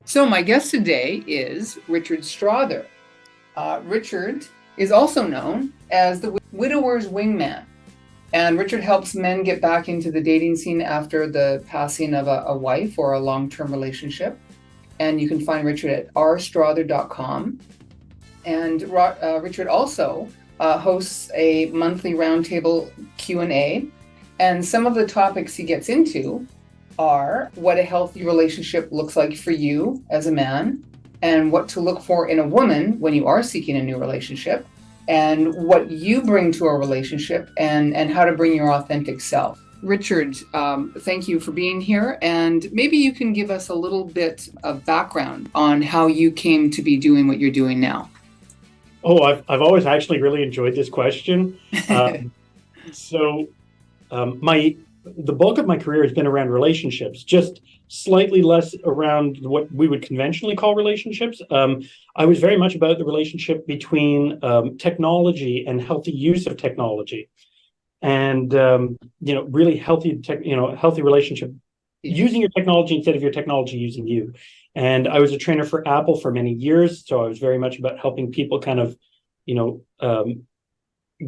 So my guest today is Richard Strother. Richard is also known as the Widower's Wingman. And Richard helps men get back into the dating scene after the passing of a wife or a long-term relationship. And you can find Richard at rstrother.com. And Richard also hosts a monthly roundtable Q&A. And some of the topics he gets into are what a healthy relationship looks like for you as a man, and what to look for in a woman when you are seeking a new relationship, and what you bring to a relationship, and how to bring your authentic self. Richard, thank you for being here, and maybe you can give us a little bit of background on how you came to be doing what you're doing now. Oh, I've always actually really enjoyed this question. The bulk of my career has been around relationships, just slightly less around what we would conventionally call relationships. I was very much about the relationship between technology and healthy use of technology, and really healthy relationship, using your technology instead of your technology using you. And I was a trainer for Apple for many years, so I was very much about helping people kind of,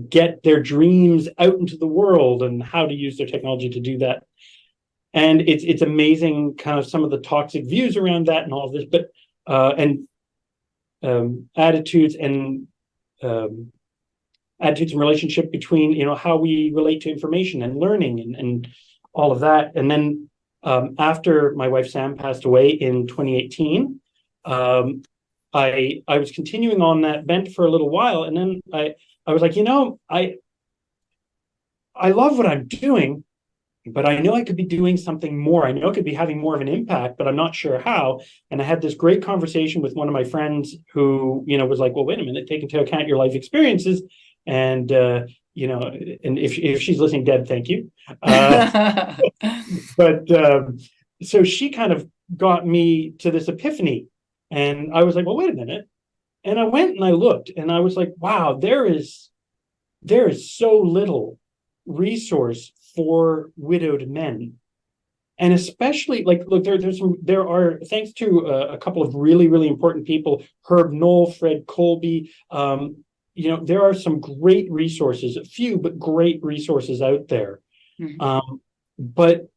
get their dreams out into the world and how to use their technology to do that. And it's amazing kind of some of the toxic views around that and all of this, but attitudes and relationship between how we relate to information and learning and all of that. And then after my wife Sam passed away in 2018, I was continuing on that bent for a little while, and then I was like, I love what I'm doing, but I know I could be doing something more. I know I could be having more of an impact, but I'm not sure how. And I had this great conversation with one of my friends who, was like, well, wait a minute, take into account your life experiences. And, and if she's listening, Deb, thank you. So she kind of got me to this epiphany. And I was like, well, wait a minute. And I went and I looked and I was like, wow, there is so little resource for widowed men. And especially look, there are, thanks to a couple of really, really important people, Herb Knoll, Fred Colby, there are some great resources, a few, but great resources out there. Mm-hmm. But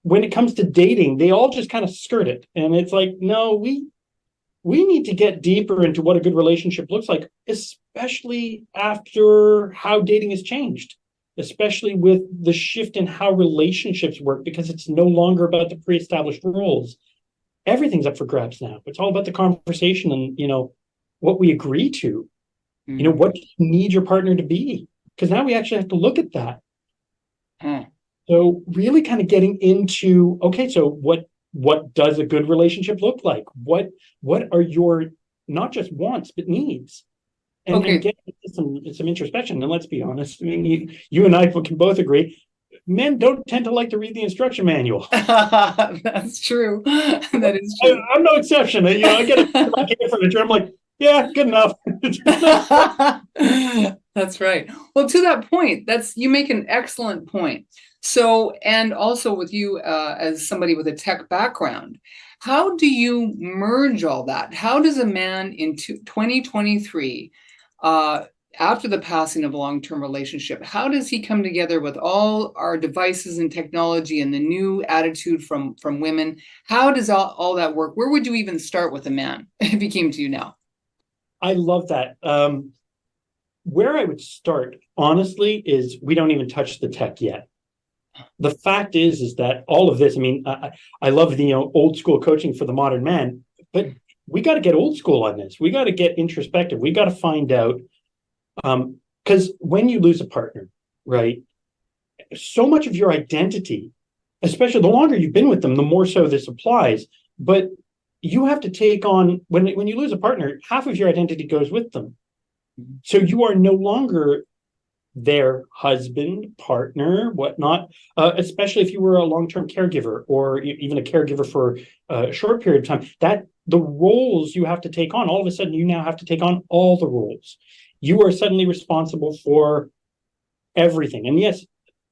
when it comes to dating, they all just kind of skirt it. And it's like, no, we need to get deeper into what a good relationship looks like, especially after how dating has changed, especially with the shift in how relationships work, because it's no longer about the pre-established roles. Everything's up for grabs now. It's all about the conversation and, what we agree to, mm-hmm. What you need your partner to be, because now we actually have to look at that. So really kind of getting into, okay, so what does a good relationship look like? What are your not just wants but needs? And get into some introspection. And let's be honest, I mean, you and I can both agree, men don't tend to like to read the instruction manual. That's true. That is true. I'm no exception. I get a furniture. I'm like, yeah, good enough. That's right. Well, to that point, you make an excellent point. So, and also with you as somebody with a tech background, how do you merge all that? How does a man in 2023, after the passing of a long-term relationship, how does he come together with all our devices and technology and the new attitude from women? How does all that work? Where would you even start with a man if he came to you now? I love that. Where I would start, honestly, is we don't even touch the tech yet. The fact is that all of this, I mean, I love the old school coaching for the modern man, but we got to get old school on this. We got to get introspective. We got to find out, because when you lose a partner, right, so much of your identity, especially the longer you've been with them, the more so this applies. But you have to take on, when you lose a partner, half of your identity goes with them. So you are no longer their husband, partner, whatnot, especially if you were a long-term caregiver or even a caregiver for a short period of time. That the roles you have to take on, all of a sudden you now have to take on all the roles. You are suddenly responsible for everything. And yes,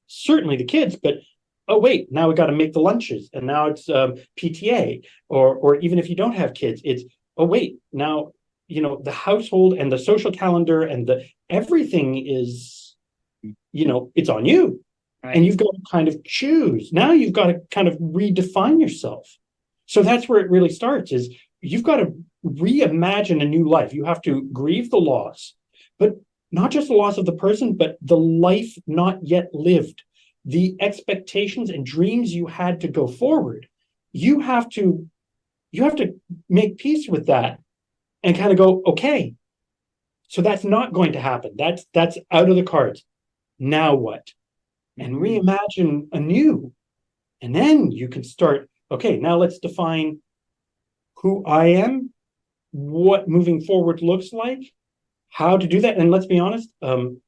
certainly the kids, but oh wait, now we got to make the lunches, and now it's PTA, or even if you don't have kids, it's, oh wait, now the household and the social calendar and the everything is, it's on you, and Right. you've got to kind of choose. Now you've got to kind of redefine yourself. So that's where it really starts. Is you've got to reimagine a new life. You have to grieve the loss, but not just the loss of the person, but the life not yet lived, the expectations and dreams you had to go forward. You have to make peace with that and kind of go, okay, so that's not going to happen. That's out of the cards. Now what? And reimagine anew. And then you can start, okay, now let's define who I am, what moving forward looks like, how to do that. And let's be honest, and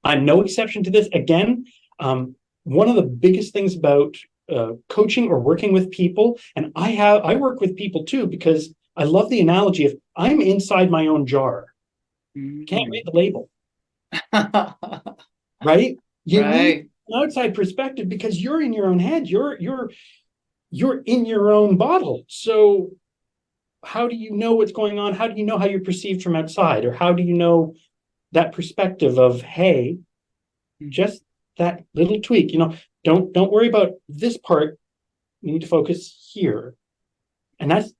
I'm no exception to this. Again, one of the biggest things about coaching or working with people, and I work with people too, because I love the analogy of I'm inside my own jar. Can't read the label, right? You need an outside perspective because you're in your own head. You're in your own bottle. So how do you know what's going on? How do you know how you're perceived from outside? Or how do you know that perspective of, hey, just that little tweak, don't worry about this part. You need to focus here. And that's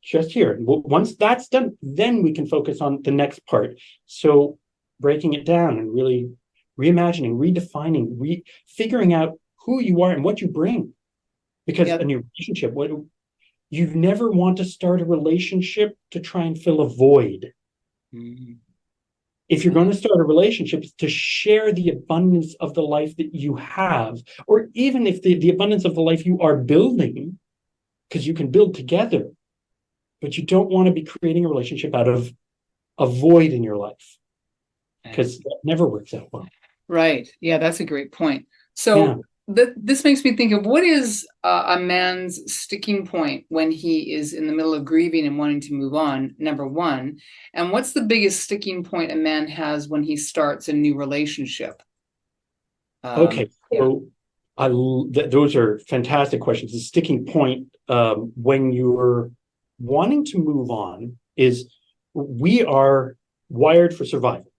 just here. Once that's done, then we can focus on the next part. So breaking it down and really reimagining, redefining, figuring out who you are and what you bring. Because a new relationship, you never want to start a relationship to try and fill a void. If you're going to start a relationship, it's to share the abundance of the life that you have, or even if the abundance of the life you are building, because you can build together, but you don't want to be creating a relationship out of a void in your life, because that never works out well. Right. Yeah, that's a great point. So this makes me think of what is a man's sticking point when he is in the middle of grieving and wanting to move on, number one, and what's the biggest sticking point a man has when he starts a new relationship? Okay, so those are fantastic questions. The sticking point when you're wanting to move on is we are wired for survival.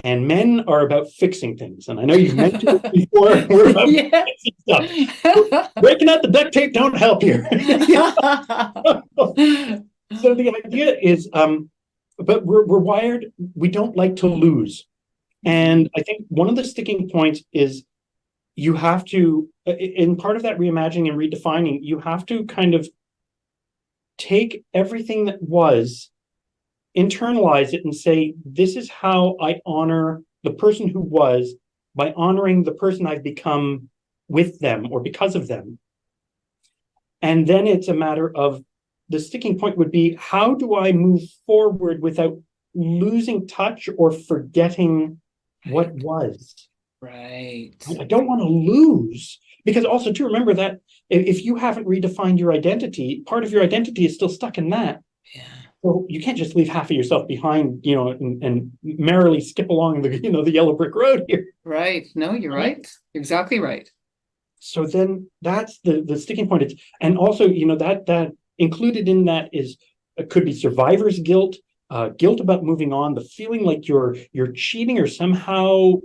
And men are about fixing things. And I know you've mentioned it before. We're about fixing stuff. Breaking out the duct tape don't help here. So the idea is, but we're wired, we don't like to lose. And I think one of the sticking points is you have to, in part of that reimagining and redefining, you have to kind of take everything that was, internalize it and say, this is how I honor the person who was by honoring the person I've become with them or because of them. And then it's a matter of the sticking point would be, how do I move forward without losing touch or forgetting what was? Right. I don't want to lose, because also to remember that if you haven't redefined your identity, part of your identity is still stuck in that. Yeah. So you can't just leave half of yourself behind, and merrily skip along the yellow brick road here. Right. No, you're right. You're exactly right. So then that's the sticking point. And also, that included in that is, it could be survivor's guilt, guilt about moving on, the feeling like you're cheating or somehow,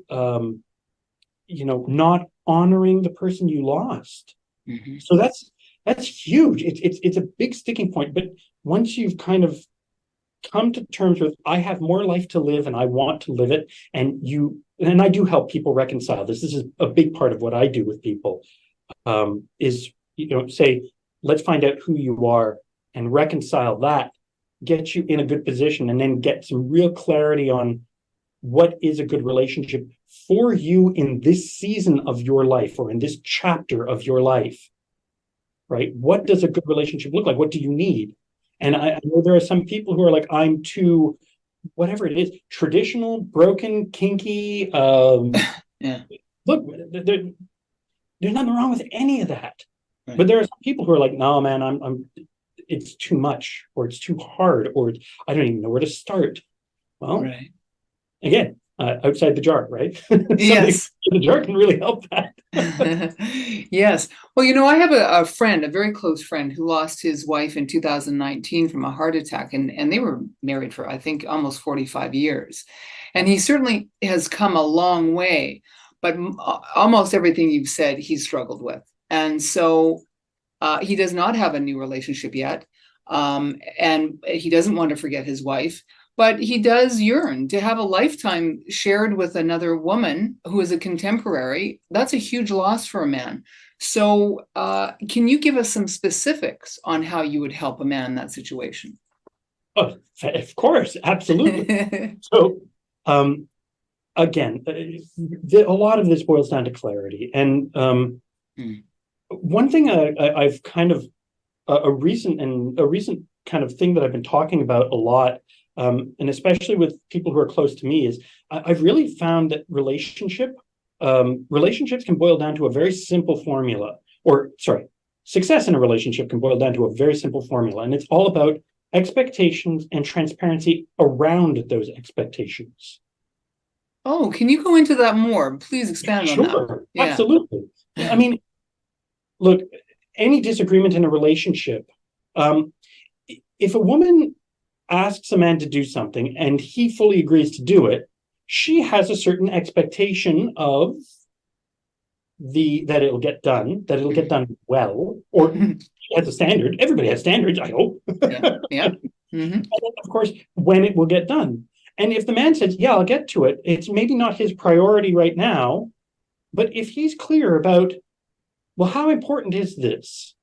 not honoring the person you lost. So that's huge. It's a big sticking point. But once you've kind of come to terms with, I have more life to live and I want to live it, and I do help people reconcile this. This is a big part of what I do with people, is, say, let's find out who you are and reconcile that, get you in a good position, and then get some real clarity on what is a good relationship for you in this season of your life or in this chapter of your life. Right? What does a good relationship look like? What do you need? And I know there are some people who are like, I'm too, whatever it is, traditional, broken, kinky. Look, there's nothing wrong with any of that. Right. But there are some people who are like, no, man, it's too much, or it's too hard, or I don't even know where to start. Well, again, outside the jar, right? Something Yes. in the jar can really help that. Yes. Well, I have a friend, a very close friend, who lost his wife in 2019 from a heart attack, and they were married for, I think, almost 45 years. And he certainly has come a long way, but almost everything you've said, he's struggled with. And so he does not have a new relationship yet. And he doesn't want to forget his wife, but he does yearn to have a lifetime shared with another woman who is a contemporary. That's a huge loss for a man. So, can you give us some specifics on how you would help a man in that situation? Oh, of course, absolutely. So, again, a lot of this boils down to clarity. And one thing I've kind of a recent kind of thing that I've been talking about a lot, and especially with people who are close to me, is I've really found that relationships can boil down to a very simple formula, or sorry, success in a relationship can boil down to a very simple formula, and it's all about expectations and transparency around those expectations. Oh, can you go into that more? Please expand on that. Sure, Yeah. absolutely. I mean, look, any disagreement in a relationship, if a woman asks a man to do something and he fully agrees to do it, she has a certain expectation of that it'll get done, that it'll get done well, or she has a standard. Everybody has standards, I hope. Yeah. And then, of course, when it will get done. And if the man says, yeah, I'll get to it, it's maybe not his priority right now, but if he's clear about, well, how important is this?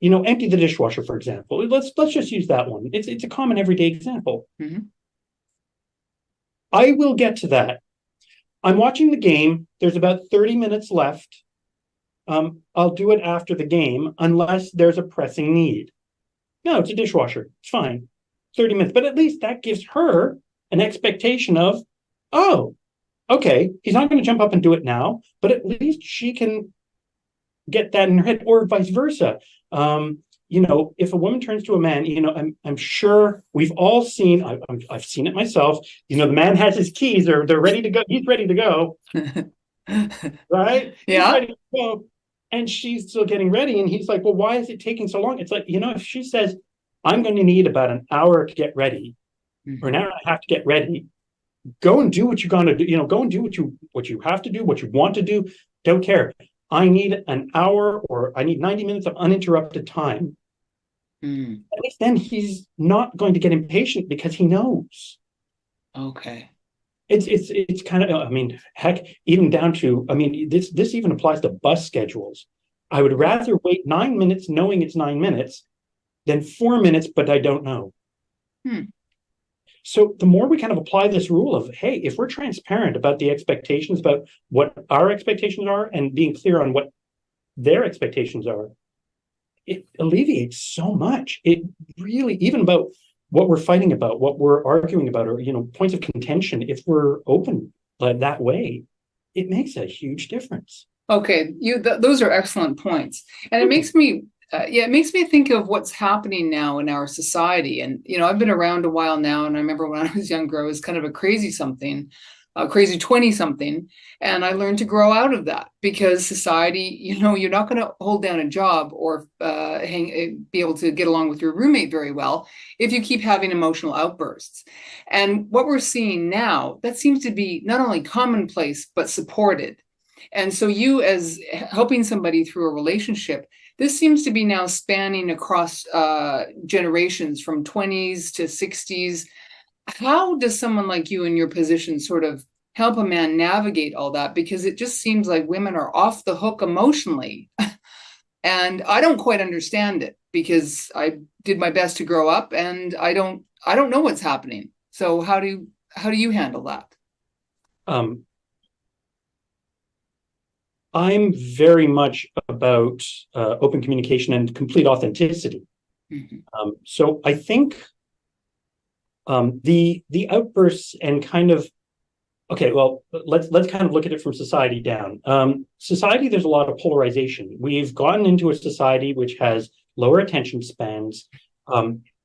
Empty the dishwasher, for example. Let's just use that one. It's a common everyday example. I will get to that. I'm watching the game. There's about 30 minutes left. I'll do it after the game unless there's a pressing need. No, it's a dishwasher. It's fine. 30 minutes. But at least that gives her an expectation of, oh, okay, he's not going to jump up and do it now, but at least she can get that in her head, or vice versa. If a woman turns to a man, I'm sure we've all seen, I've seen it myself. The man has his keys, they're ready to go. He's ready to go. Right? Yeah. He's ready to go. And she's still getting ready. And he's like, well, why is it taking so long? It's like, if she says, I'm going to need about an hour to get ready, or an hour and a half to get ready, go and do what you're going to do. Go and do what you have to do, what you want to do. Don't care. I need an hour, or I need 90 minutes of uninterrupted time. At least then he's not going to get impatient because he knows. Okay. It's kind of, heck, even down to, this even applies to bus schedules. I would rather wait 9 minutes knowing it's 9 minutes than 4 minutes, but I don't know. So the more we kind of apply this rule of, hey, if we're transparent about the expectations, about what our expectations are, and being clear on what their expectations are, it alleviates so much. It really, even about what we're fighting about, what we're arguing about, or, points of contention, if we're open that way, it makes a huge difference. Okay. Those are excellent points. And it makes me think of what's happening now in our society. And, I've been around a while now, and I remember when I was younger, I was kind of a crazy 20-something. And I learned to grow out of that, because society, you're not going to hold down a job or be able to get along with your roommate very well if you keep having emotional outbursts. And what we're seeing now, that seems to be not only commonplace, but supported. And so you, as helping somebody through a relationship, this seems to be now spanning across generations from 20s to 60s. How does someone like you in your position sort of help a man navigate all that? Because it just seems like women are off the hook emotionally. And I don't quite understand it, because I did my best to grow up, and I don't know what's happening. So how do you handle that? I'm very much about open communication and complete authenticity. So I think the outbursts and kind of, okay, well, let's kind of look at it from society down. Society, there's a lot of polarization. We've gotten into a society which has lower attention spans.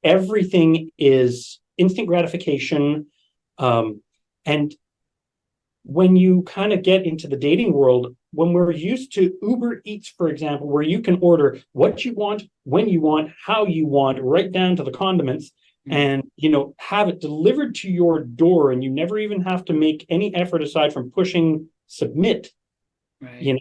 Everything is instant gratification, and when you kind of get into the dating world, when we're used to Uber Eats, for example, where you can order what you want, when you want, how you want, right down to the condiments, and have it delivered to your door, and you never even have to make any effort aside from pushing submit. Right.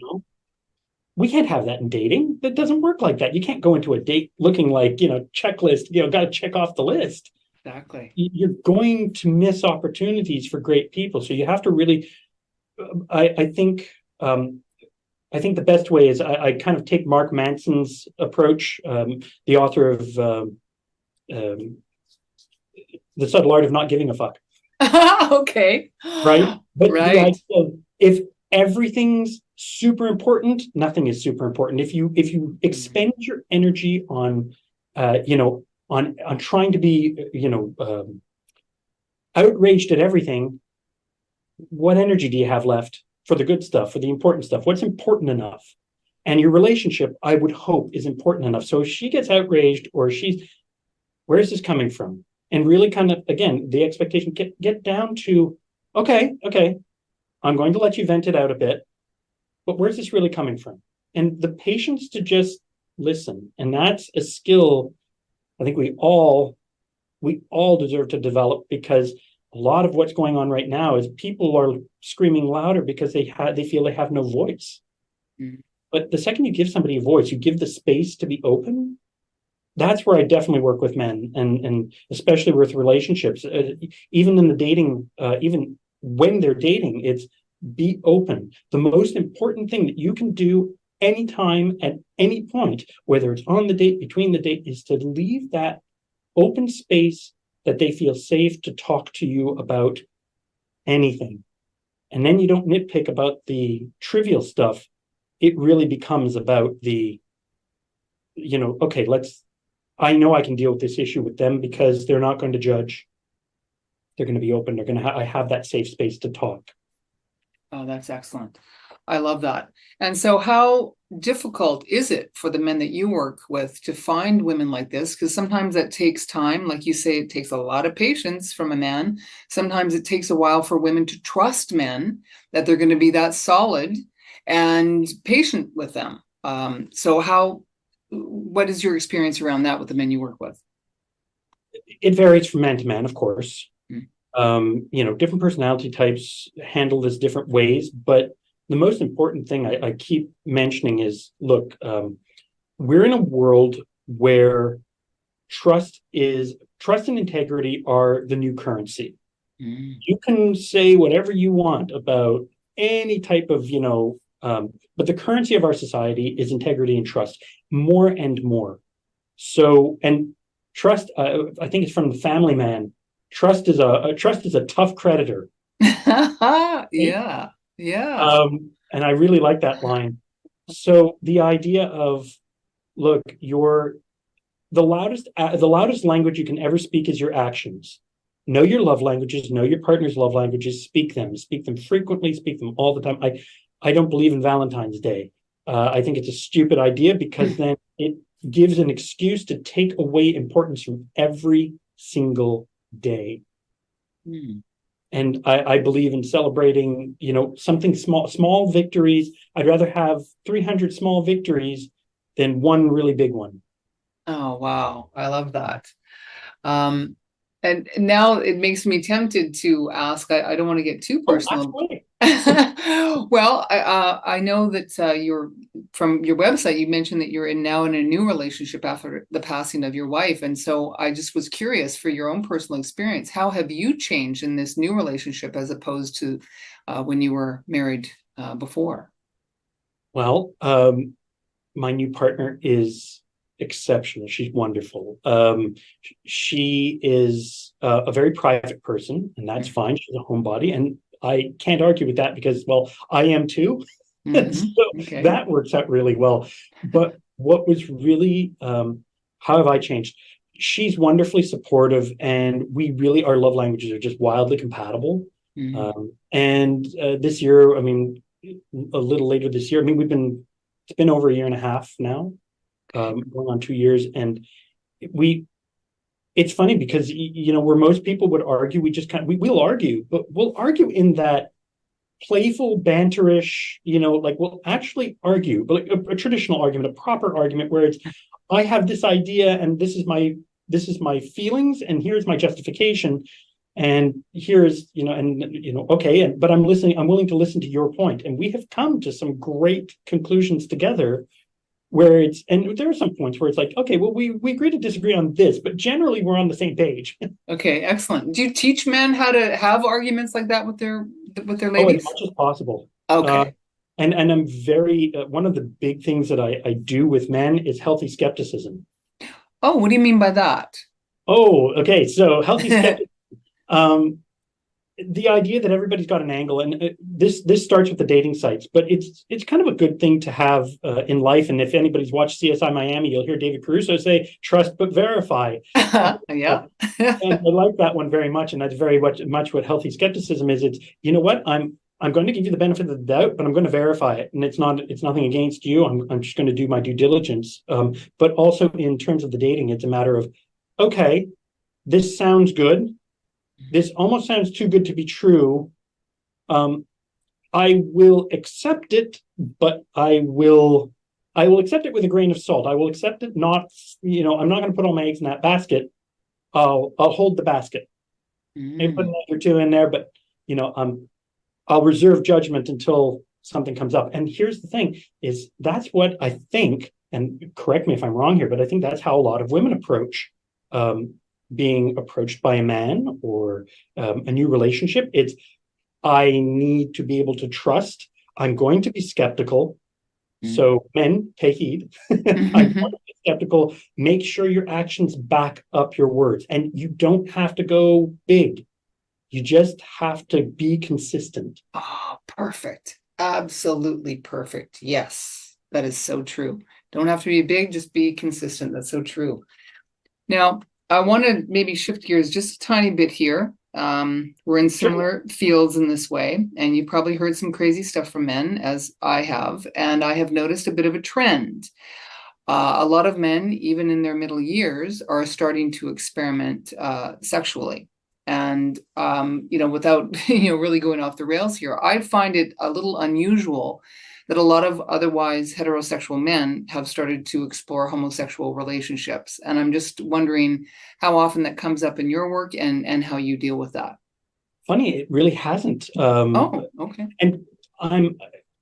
We can't have that in dating. That doesn't work like that. You can't go into a date looking like, checklist, got to check off the list. Exactly. You're going to miss opportunities for great people. So you have to really, I think, the best way is I kind of take Mark Manson's approach, the author of The Subtle Art of Not Giving a Fuck. Okay. Right. But the Right. idea of, if everything's super important, nothing is super important. If you expend your energy on, on trying to be, outraged at everything, what energy do you have left for the good stuff, for the important stuff? What's important enough? And your relationship, I would hope, is important enough. So if she gets outraged, or where is this coming from? And really kind of, again, the expectation, get down to, okay, I'm going to let you vent it out a bit, but where's this really coming from? And the patience to just listen. And that's a skill I think we all deserve to develop, because a lot of what's going on right now is people are screaming louder because they feel they have no voice. Mm. But the second you give somebody a voice, you give the space to be open. That's where I definitely work with men, and especially with relationships. Even in the dating, even when they're dating, it's be open. The most important thing that you can do anytime, at any point, whether it's on the date, between the date, is to leave that open space that they feel safe to talk to you about anything. And then you don't nitpick about the trivial stuff. It really becomes about the, okay, I know I can deal with this issue with them because they're not going to judge. They're going to be open. They're going to I have that safe space to talk. Oh, that's excellent. I love that. And so how difficult is it for the men that you work with to find women like this? Because sometimes that takes time. Like you say, it takes a lot of patience from a man. Sometimes it takes a while for women to trust men that they're going to be that solid and patient with them. What is your experience around that with the men you work with? It varies from man to man, of course. Different personality types handle this different ways, but the most important thing I keep mentioning is, look, we're in a world where trust and integrity are the new currency. You can say whatever you want about any type of, but the currency of our society is integrity and trust, more and more. So, and trust, I think it's from the Family Man. Trust is a tough creditor. Yeah. Yeah. And I really like that line. So the idea of, look, the loudest language you can ever speak is your actions. Know your love languages, know your partner's love languages, speak them frequently, speak them all the time. I don't believe in Valentine's Day. I think it's a stupid idea, because then it gives an excuse to take away importance from every single day. And I believe in celebrating, something small victories. I'd rather have 300 small victories than one really big one. Oh, wow. I love that. And now it makes me tempted to ask, I don't want to get too personal. Well, I know that you're from your website, you mentioned that you're now in a new relationship after the passing of your wife. And so I just was curious, for your own personal experience, how have you changed in this new relationship as opposed to when you were married before? Well, my new partner is exceptional. She's wonderful. She is a very private person, and that's fine. She's a homebody, and I can't argue with that, because, well, I am too. So that works out really well. But what was really, how have I changed? She's wonderfully supportive, and our love languages are just wildly compatible. And this year, a little later this year, it's been over a year and a half now, going on 2 years. And it's funny because, where most people would argue, we'll argue, but we'll argue in that playful, banterish, like we'll actually argue, but like a traditional argument, a proper argument where it's, I have this idea and this is my feelings and here's my justification. And here's, okay, but I'm willing to listen to your point. And we have come to some great conclusions together where and there are some points where it's like, okay, well, we agree to disagree on this, but generally we're on the same page. Okay, excellent. Do you teach men how to have arguments like that with their Oh, as ladies? much as possible. Okay. And I'm very, one of the big things that I do with men is healthy skepticism. Oh, what do you mean by that? Oh, okay. So healthy skepticism. The idea that everybody's got an angle, and this starts with the dating sites, but it's kind of a good thing to have in life. And if anybody's watched CSI Miami, you'll hear David Caruso say, "Trust but verify." Yeah. And I like that one very much, and that's very much what healthy skepticism is. It's, you know what, I'm going to give you the benefit of the doubt, but I'm going to verify it, and it's nothing against you. I'm just going to do my due diligence. But also in terms of the dating, it's a matter of, okay, this sounds good. This almost sounds too good to be true. I will accept it, but I will accept it with a grain of salt. I will accept it not, I'm not going to put all my eggs in that basket. I'll hold the basket. Maybe put an egg or two in there, but I'll reserve judgment until something comes up. And here's the thing: is that's what I think, and correct me if I'm wrong here, but I think that's how a lot of women approach being approached by a man or a new relationship. It's, I need to be able to trust. I'm going to be skeptical. So men, take heed. I'm going to be skeptical. Make sure your actions back up your words. And you don't have to go big. You just have to be consistent. Oh, perfect. Absolutely perfect. Yes, that is so true. Don't have to be big, just be consistent. That's so true. Now, I want to maybe shift gears just a tiny bit here. We're in similar fields in this way, and you've probably heard some crazy stuff from men, as I have, and I have noticed a bit of a trend. A lot of men, even in their middle years, are starting to experiment sexually. And, without, really going off the rails here, I find it a little unusual that a lot of otherwise heterosexual men have started to explore homosexual relationships. And I'm just wondering how often that comes up in your work and how you deal with that. Funny, it really hasn't. Oh, okay. And I'm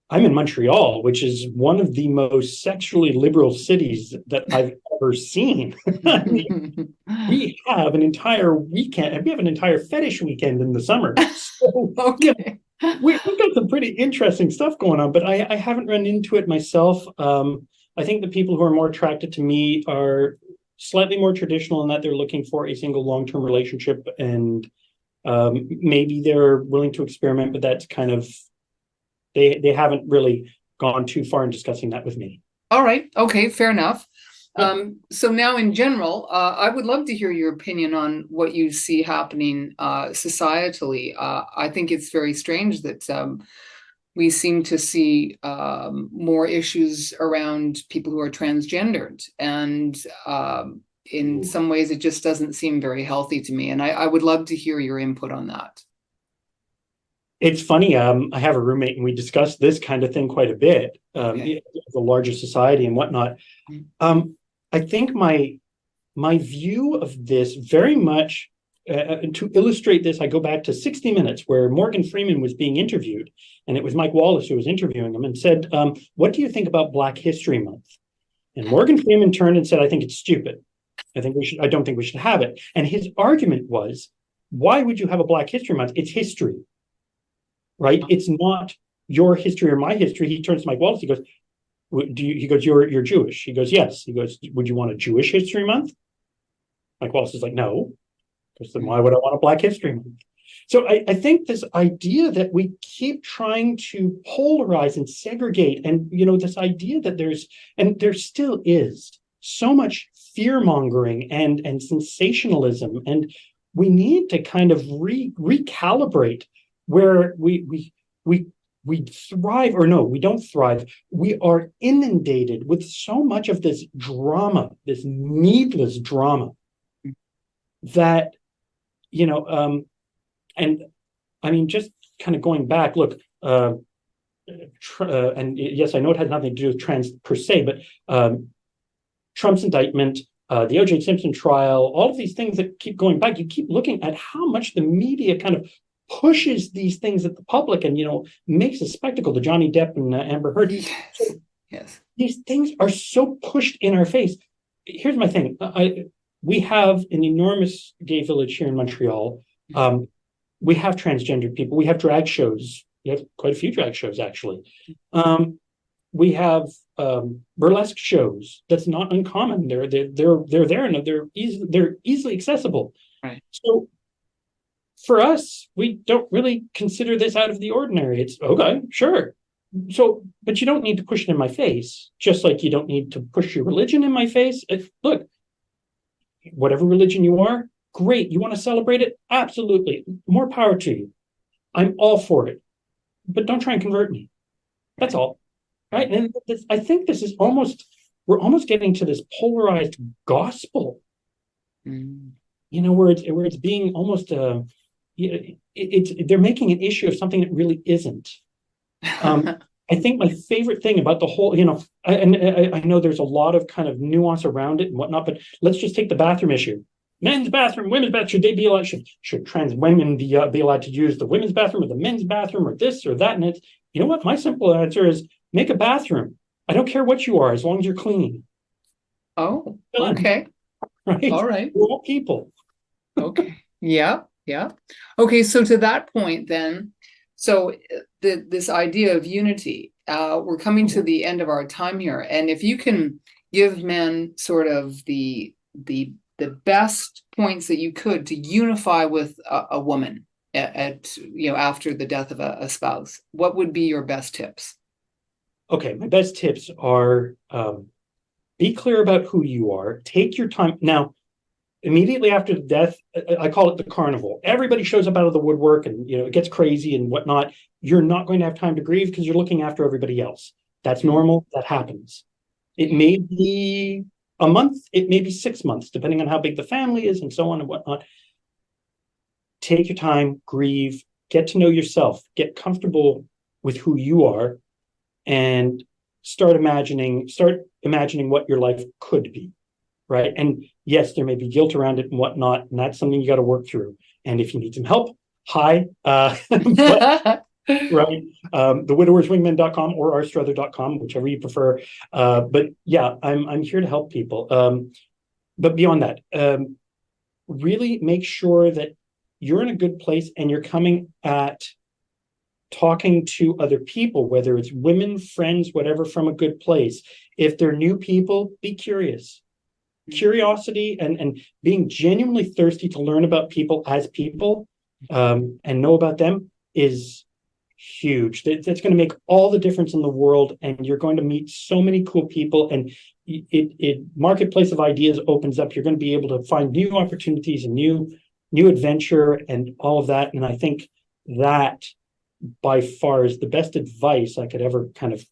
in Montreal, which is one of the most sexually liberal cities that I've ever seen. I mean, we have an entire weekend. We have an entire fetish weekend in the summer. So, okay. We've got some pretty interesting stuff going on, but I haven't run into it myself. I think the people who are more attracted to me are slightly more traditional in that they're looking for a single long-term relationship, and maybe they're willing to experiment, but that's kind of, they haven't really gone too far in discussing that with me. All right. Okay. Fair enough. So now in general, I would love to hear your opinion on what you see happening societally. I think it's very strange that we seem to see more issues around people who are transgendered. And in some ways, it just doesn't seem very healthy to me. And I would love to hear your input on that. It's funny. I have a roommate, and we discuss this kind of thing quite a bit. The larger society and whatnot. I think my view of this very much, to illustrate this, I go back to 60 Minutes, where Morgan Freeman was being interviewed, and it was Mike Wallace who was interviewing him, and said, "What do you think about Black History Month?" And Morgan Freeman turned and said, "I think it's stupid. I don't think we should have it." And his argument was, why would you have a Black History Month? It's history, right? It's not your history or my history. He turns to Mike Wallace. He goes, he goes, you're Jewish. He goes, yes. He goes, would you want a Jewish History Month? Mike Wallace is like, no. He goes, then why would I want a Black History Month? So I think this idea that we keep trying to polarize and segregate, and this idea that there still is so much fear mongering and sensationalism, and we need to kind of recalibrate where we thrive, or no, we don't thrive. We are inundated with so much of this drama, this needless drama, that, and I mean, just kind of going back, look, and yes, I know it has nothing to do with trans per se, but Trump's indictment, the O.J. Simpson trial, all of these things that keep going back. You keep looking at how much the media kind of pushes these things at the public, and makes a spectacle. The Johnny Depp and Amber Heard. Yes. So Yes. these things are so pushed in our face. Here's my thing. We have an enormous gay village here in Montreal. We have transgendered people. We have drag shows. We have quite a few drag shows, actually. We have burlesque shows. That's not uncommon. They're there, and they're easily accessible. Right. So for us, we don't really consider this out of the ordinary. It's okay, sure. So, but you don't need to push it in my face, just like you don't need to push your religion in my face. Look, whatever religion you are, great. You want to celebrate it? Absolutely. More power to you. I'm all for it. But don't try and convert me. That's all. Right? And I think we're almost getting to this polarized gospel. Where it's being almost they're making an issue of something that really isn't. I think my favorite thing about the whole, I know there's a lot of kind of nuance around it and whatnot, but let's just take the bathroom issue. Men's bathroom, women's bathroom. Should they be allowed? Should trans women be allowed to use the women's bathroom or the men's bathroom or this or that? And it's, you know what? My simple answer is make a bathroom. I don't care what you are, as long as you're clean. Oh, okay. Right. All right. We're all people. Okay. Yeah. Yeah. Okay. So to that point, then, so this idea of unity, we're coming to the end of our time here, and if you can give men sort of the best points that you could to unify with a woman after the death of a spouse, what would be your best tips? Okay, my best tips are be clear about who you are. Take your time. Now, immediately after the death, I call it the carnival. Everybody shows up out of the woodwork, and it gets crazy and whatnot. You're not going to have time to grieve because you're looking after everybody else. That's normal. That happens. It may be a month, it may be 6 months, depending on how big the family is and so on and whatnot. Take your time, grieve, get to know yourself, get comfortable with who you are, and start imagining what your life could be, right? And yes, there may be guilt around it and whatnot, and that's something you got to work through. And if you need some help, hi. Right. TheWidowersWingman.com or Strother.com, whichever you prefer. But yeah, I'm here to help people. But beyond that, really make sure that you're in a good place and you're coming at talking to other people, whether it's women, friends, whatever, from a good place. If they're new people, be curious. Curiosity and being genuinely thirsty to learn about people as people and know about them is huge. That's going to make all the difference in the world, and you're going to meet so many cool people, and it marketplace of ideas opens up. You're going to be able to find new opportunities and new adventure and all of that. And I think that by far is the best advice I could ever kind of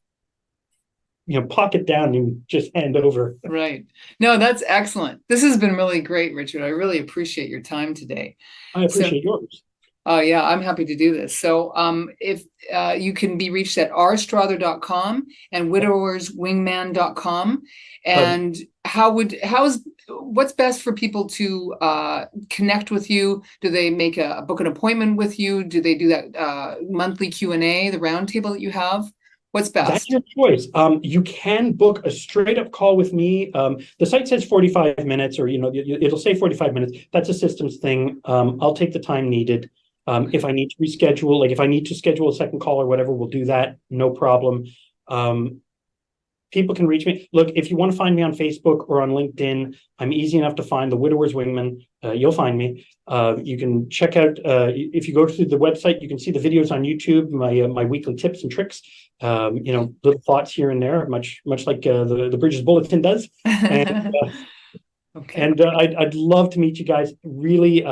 pocket down and just hand over. Right. No, that's excellent. This has been really great, Richard. I really appreciate your time today. I appreciate yours. Oh, yeah, I'm happy to do this. So if you can be reached at rstrother.com and widowerswingman.com. And what's best for people to connect with you? Do they book an appointment with you? Do they do that monthly Q&A, the roundtable that you have? What's best? That's your choice. You can book a straight up call with me. The site says 45 minutes, or it'll say 45 minutes. That's a systems thing. I'll take the time needed. If I need to reschedule, like if I need to schedule a second call or whatever, we'll do that. No problem. People can reach me. Look, if you want to find me on Facebook or on LinkedIn, I'm easy enough to find. The Widowers Wingman. You'll find me. You can check out, if you go to the website, you can see the videos on YouTube, my weekly tips and tricks, little thoughts here and there, much like the Bridges Bulletin does. And, okay. And I'd love to meet you guys. Really,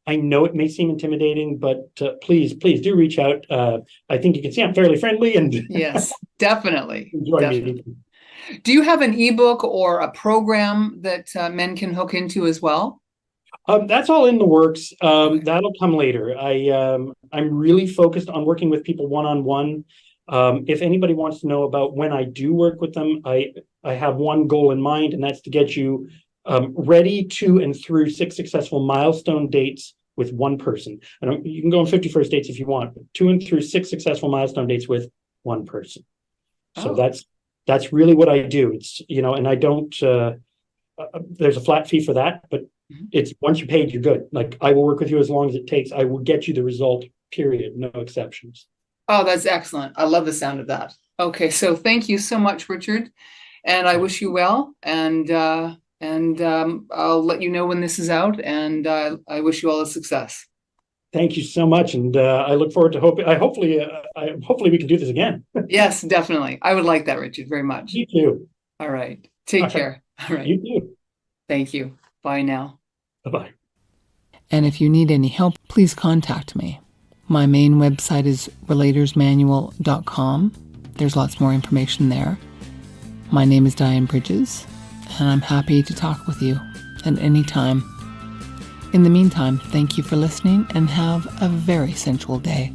I know it may seem intimidating, but please do reach out. I think you can see I'm fairly friendly, and yes, definitely. Enjoy meeting. Do you have an ebook or a program that men can hook into as well? That's all in the works. That'll come later. I'm really focused on working with people one-on-one. If anybody wants to know about when I do work with them, I have one goal in mind, and that's to get you ready to and through 6 successful milestone dates with one person. You can go on 51st dates if you want, but 2 and through 6 successful milestone dates with one person. So that's really what I do. It's, and I don't, there's a flat fee for that, but it's once you're paid, you're good. Like, I will work with you as long as it takes. I will get you the result, period. No exceptions. Oh, that's excellent. I love the sound of that. Okay, so thank you so much, Richard. And I wish you well. And I'll let you know when this is out. And I wish you all the success. Thank you so much. And I look forward to hopefully we can do this again. Yes, definitely. I would like that, Richard, very much. You too. All right. Take care. All right. You too. Thank you. Bye now. Bye-bye. And if you need any help, please contact me. My main website is relatorsmanual.com. There's lots more information there. My name is Diane Bridges, and I'm happy to talk with you at any time. In the meantime, thank you for listening and have a very sensual day.